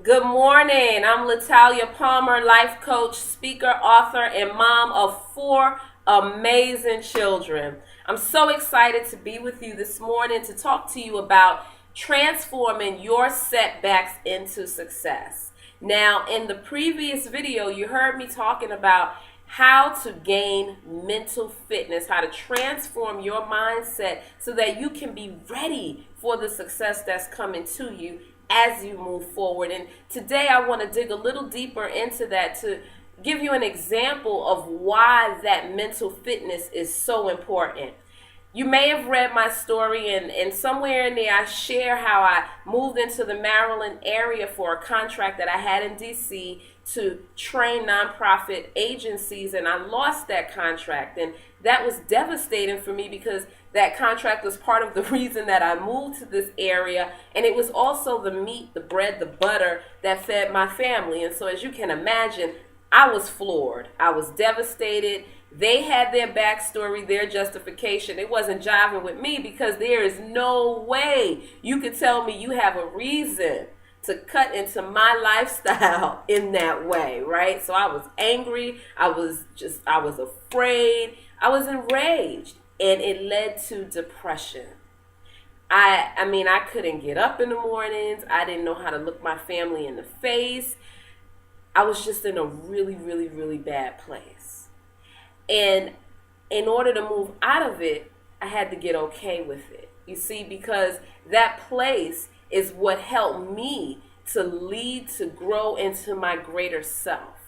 Good morning. I'm Latalia Palmer, life coach, speaker, author, and mom of four amazing children. I'm so excited to be with you this morning to talk to you about transforming your setbacks into success. Now, in the previous video, you heard me talking about how to gain mental fitness, how to transform your mindset so that you can be ready for the success that's coming to you as you move forward. And today I want to dig a little deeper into that to give you an example of why that mental fitness is so important. You may have read my story, and somewhere in there I share how I moved into the Maryland area for a contract that I had in DC to train nonprofit agencies, and I lost that contract. And that was devastating for me because that contract was part of the reason that I moved to this area, and it was also the meat, the bread, the butter that fed my family. And so as you can imagine, I was floored. I was devastated. They had their backstory, their justification. It wasn't jiving with me because there is no way you could tell me you have a reason to cut into my lifestyle in that way, right? So I was angry. I was afraid. I was enraged, and it led to depression. I couldn't get up in the mornings. I didn't know how to look my family in the face. I was just in a really, really, really bad place. And in order to move out of it, I had to get okay with it. You see, because that place is what helped me to lead, to grow into my greater self.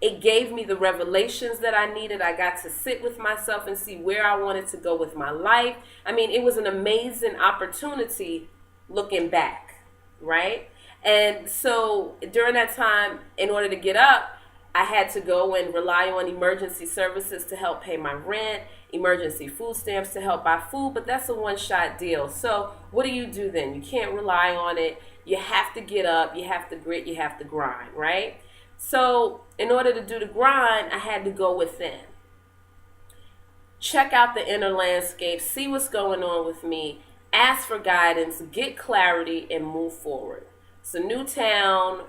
It gave me the revelations that I needed. I got to sit with myself and see where I wanted to go with my life. It was an amazing opportunity looking back, right? And so during that time, in order to get up, I had to go and rely on emergency services to help pay my rent, emergency food stamps to help buy food, but that's a one-shot deal. So what do you do then? You can't rely on it. You have to get up, you have to grit, you have to grind, right? So in order to do the grind, I had to go within. Check out the inner landscape, see what's going on with me, ask for guidance, get clarity, and move forward. It's a new town.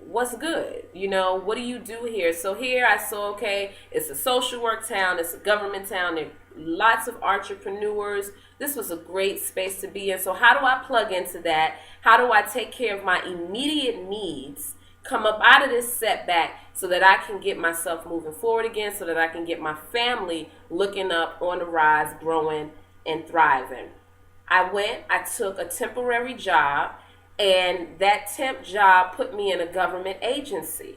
What's good? What do you do here? So here I saw, okay, it's a social work town, it's a government town, there are lots of entrepreneurs. This was a great space to be in. So how do I plug into that? How do I take care of my immediate needs, come up out of this setback so that I can get myself moving forward again, so that I can get my family looking up, on the rise, growing and thriving? I took a temporary job, and that temp job put me in a government agency.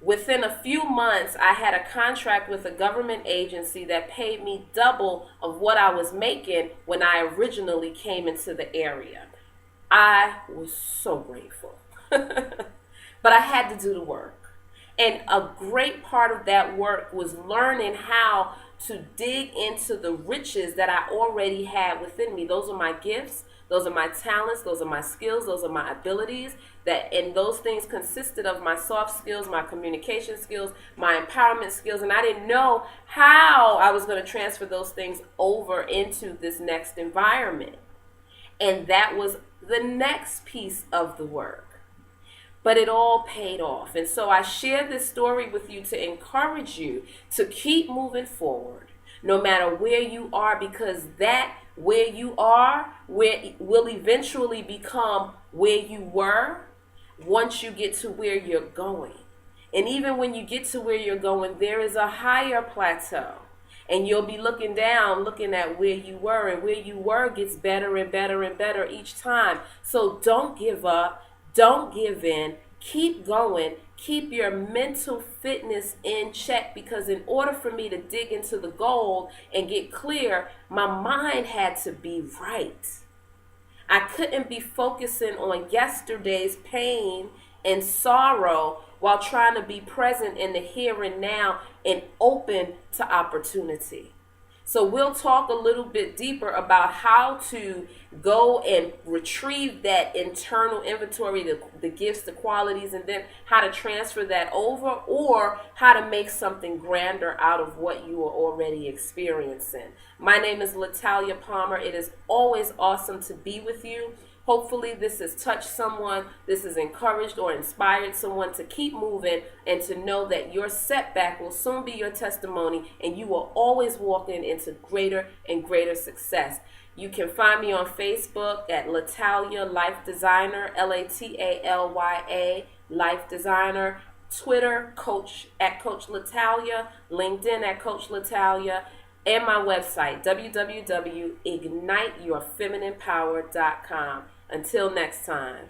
Within a few months, I had a contract with a government agency that paid me double of what I was making when I originally came into the area. I was so grateful. But I had to do the work. And a great part of that work was learning how to dig into the riches that I already had within me. Those are my gifts. Those are my talents, those are my skills, those are my abilities, and those things consisted of my soft skills, my communication skills, my empowerment skills, and I didn't know how I was going to transfer those things over into this next environment. And that was the next piece of the work. But it all paid off. And so I share this story with you to encourage you to keep moving forward, no matter where you are, because that where you are will eventually become where you were once you get to where you're going. And even when you get to where you're going, there is a higher plateau. And you'll be looking down, looking at where you were, and where you were gets better and better and better each time. So don't give up. Don't give in. Keep going. Keep your mental fitness in check, because in order for me to dig into the gold and get clear, my mind had to be right. I couldn't be focusing on yesterday's pain and sorrow while trying to be present in the here and now and open to opportunity. So we'll talk a little bit deeper about how to go and retrieve that internal inventory, the gifts, the qualities, and then how to transfer that over, or how to make something grander out of what you are already experiencing. My name is Latalia Palmer. It is always awesome to be with you. Hopefully this has touched someone, this has encouraged or inspired someone to keep moving and to know that your setback will soon be your testimony and you are always walking into greater and greater success. You can find me on Facebook at Latalya Life Designer, Latalya Life Designer, Twitter, Coach at coachlatalya, LinkedIn at coachlatalya, and my website, www.igniteyourfemininepower.com. Until next time.